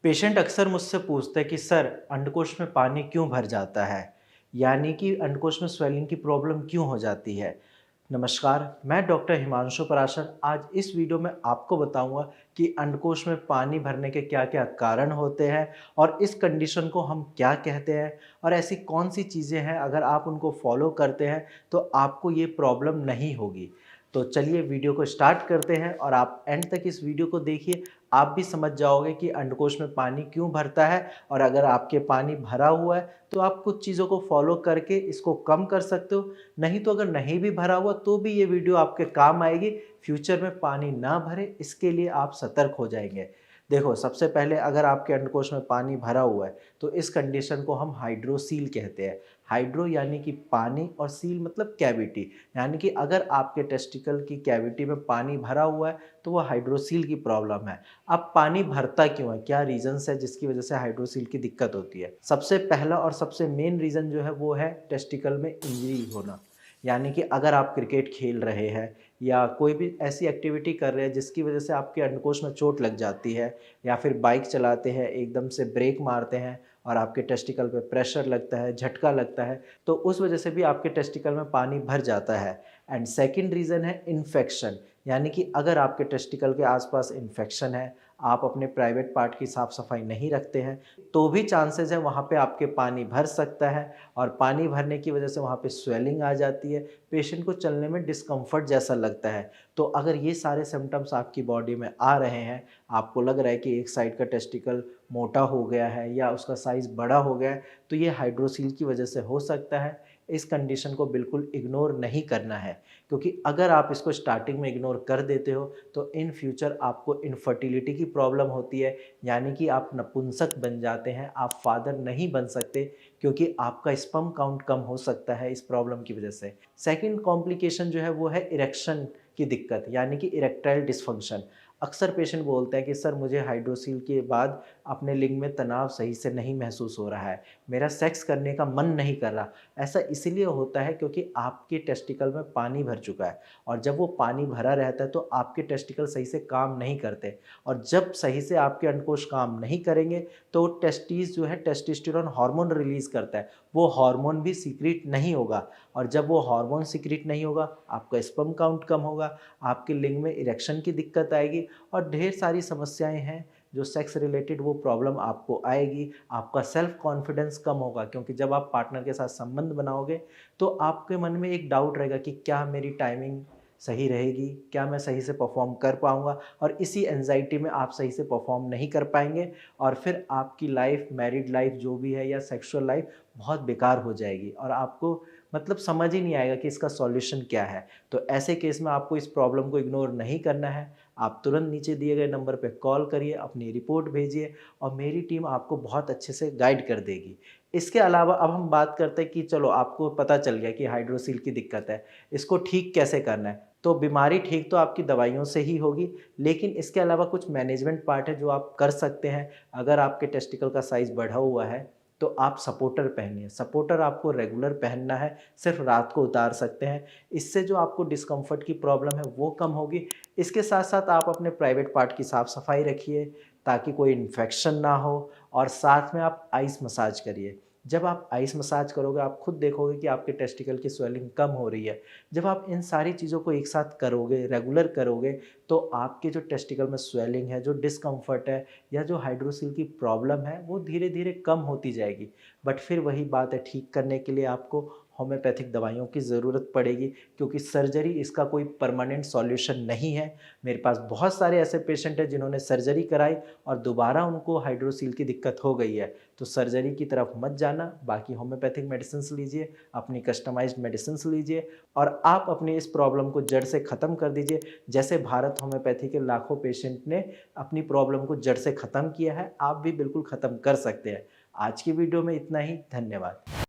Patient अक्सर मुझसे पूछते हैं कि सर अंडकोश में पानी क्यों भर जाता है, यानी कि अंडकोश में स्वेलिंग की प्रॉब्लम क्यों हो जाती है। नमस्कार, मैं डॉक्टर हिमांशु पराशर आज इस वीडियो में आपको बताऊंगा कि अंडकोश में पानी भरने के क्या क्या कारण होते हैं और इस कंडीशन को हम क्या कहते हैं और ऐसी कौन सी चीज़ें हैं अगर आप उनको फॉलो करते हैं तो आपको ये प्रॉब्लम नहीं होगी। तो चलिए वीडियो को स्टार्ट करते हैं और आप एंड तक इस वीडियो को देखिए। आप भी समझ जाओगे कि अंडकोश में पानी क्यों भरता है और अगर आपके पानी भरा हुआ है तो आप कुछ चीज़ों को फॉलो करके इसको कम कर सकते हो। नहीं तो अगर नहीं भी भरा हुआ तो भी ये वीडियो आपके काम आएगी। फ्यूचर में पानी ना भरे इसके लिए आप सतर्क हो जाएंगे। देखो, सबसे पहले अगर आपके अंडकोश में पानी भरा हुआ है तो इस कंडीशन को हम हाइड्रोसील कहते हैं। हाइड्रो यानी कि पानी और सील मतलब कैविटी, यानी कि अगर आपके टेस्टिकल की कैविटी में पानी भरा हुआ है तो वह हाइड्रोसील की प्रॉब्लम है। अब पानी भरता क्यों है, क्या रीजंस है जिसकी वजह से हाइड्रोसील की दिक्कत होती है। सबसे पहला और सबसे मेन रीजन जो है वो है टेस्टिकल में इंजरी होना। यानी कि अगर आप क्रिकेट खेल रहे हैं या कोई भी ऐसी एक्टिविटी कर रहे हैं जिसकी वजह से आपके अंडकोश में चोट लग जाती है, या फिर बाइक चलाते हैं एकदम से ब्रेक मारते हैं और आपके टेस्टिकल पे प्रेशर लगता है, झटका लगता है, तो उस वजह से भी आपके टेस्टिकल में पानी भर जाता है। एंड सेकंड रीज़न है इन्फेक्शन, यानी कि अगर आपके टेस्टिकल के आसपास इन्फेक्शन है, आप अपने प्राइवेट पार्ट की साफ़ सफाई नहीं रखते हैं, तो भी चांसेस है वहाँ पे आपके पानी भर सकता है और पानी भरने की वजह से वहाँ पे स्वेलिंग आ जाती है, पेशेंट को चलने में डिस्कम्फर्ट जैसा लगता है। तो अगर ये सारे सिम्टम्स आपकी बॉडी में आ रहे हैं, आपको लग रहा है कि एक साइड का टेस्टिकल मोटा हो गया है या उसका साइज़ बड़ा हो गया है, तो ये हाइड्रोसील की वजह से हो सकता है। इस कंडीशन को बिल्कुल इग्नोर नहीं करना है, क्योंकि अगर आप इसको स्टार्टिंग में इग्नोर कर देते हो तो इन फ्यूचर आपको इनफर्टिलिटी की प्रॉब्लम होती है, यानी कि आप नपुंसक बन जाते हैं, आप फादर नहीं बन सकते क्योंकि आपका स्पर्म काउंट कम हो सकता है इस प्रॉब्लम की वजह से। सेकंड कॉम्प्लिकेशन जो है वो है इरेक्शन की दिक्कत, यानी कि इरेक्टाइल डिसफंक्शन। अक्सर पेशेंट बोलते हैं कि सर मुझे हाइड्रोसील के बाद अपने लिंग में तनाव सही से नहीं महसूस हो रहा है, मेरा सेक्स करने का मन नहीं कर रहा। ऐसा इसलिए होता है क्योंकि आपके टेस्टिकल में पानी भर चुका है और जब वो पानी भरा रहता है तो आपके टेस्टिकल सही से काम नहीं करते, और जब सही से आपके अंडकोश काम नहीं करेंगे तो टेस्टिस जो है टेस्टोस्टेरोन हार्मोन रिलीज़ करता है, वो हार्मोन भी सीक्रेट नहीं होगा, और जब वो हार्मोन सीक्रेट नहीं होगा आपका स्पर्म काउंट कम होगा, आपके लिंग में इरेक्शन की दिक्कत आएगी और ढेर सारी समस्याएं हैं जो सेक्स रिलेटेड वो प्रॉब्लम आपको आएगी। आपका सेल्फ कॉन्फिडेंस कम होगा क्योंकि जब आप पार्टनर के साथ संबंध बनाओगे तो आपके मन में एक डाउट रहेगा कि क्या मेरी टाइमिंग सही रहेगी, क्या मैं सही से परफॉर्म कर पाऊँगा, और इसी एंजाइटी में आप सही से परफॉर्म नहीं कर पाएंगे और फिर आपकी लाइफ, मैरिड लाइफ जो भी है या सेक्सुअल लाइफ बहुत बेकार हो जाएगी और आपको मतलब समझ ही नहीं आएगा कि इसका सॉल्यूशन क्या है। तो ऐसे केस में आपको इस प्रॉब्लम को इग्नोर नहीं करना है। आप तुरंत नीचे दिए गए नंबर पे कॉल करिए, अपनी रिपोर्ट भेजिए और मेरी टीम आपको बहुत अच्छे से गाइड कर देगी। इसके अलावा अब हम बात करते हैं कि चलो आपको पता चल गया कि हाइड्रोसील की दिक्कत है, इसको ठीक कैसे करना है। तो बीमारी ठीक तो आपकी दवाइयों से ही होगी, लेकिन इसके अलावा कुछ मैनेजमेंट पार्ट है जो आप कर सकते हैं। अगर आपके टेस्टिकल का साइज़ बढ़ा हुआ है तो आप सपोर्टर पहनिए। सपोर्टर आपको रेगुलर पहनना है, सिर्फ रात को उतार सकते हैं। इससे जो आपको डिस्कम्फर्ट की प्रॉब्लम है वो कम होगी। इसके साथ साथ आप अपने प्राइवेट पार्ट की साफ़ सफाई रखिए ताकि कोई इन्फेक्शन ना हो, और साथ में आप आइस मसाज करिए। जब आप आइस मसाज करोगे आप खुद देखोगे कि आपके टेस्टिकल की स्वेलिंग कम हो रही है। जब आप इन सारी चीज़ों को एक साथ करोगे, रेगुलर करोगे, तो आपके जो टेस्टिकल में स्वेलिंग है, जो डिस्कम्फर्ट है या जो हाइड्रोसील की प्रॉब्लम है वो धीरे धीरे कम होती जाएगी। बट फिर वही बात है, ठीक करने के लिए आपको होम्योपैथिक दवाइयों की ज़रूरत पड़ेगी, क्योंकि सर्जरी इसका कोई परमानेंट सॉल्यूशन नहीं है। मेरे पास बहुत सारे ऐसे पेशेंट हैं जिन्होंने सर्जरी कराई और दोबारा उनको हाइड्रोसील की दिक्कत हो गई है। तो सर्जरी की तरफ मत जाना, बाकी होम्योपैथिक मेडिसिन्स लीजिए, अपनी कस्टमाइज्ड मेडिसिन्स लीजिए और आप अपनी इस प्रॉब्लम को जड़ से ख़त्म कर दीजिए। जैसे भारत होम्योपैथी के लाखों पेशेंट ने अपनी प्रॉब्लम को जड़ से ख़त्म किया है, आप भी बिल्कुल ख़त्म कर सकते हैं। आज की वीडियो में इतना ही। धन्यवाद।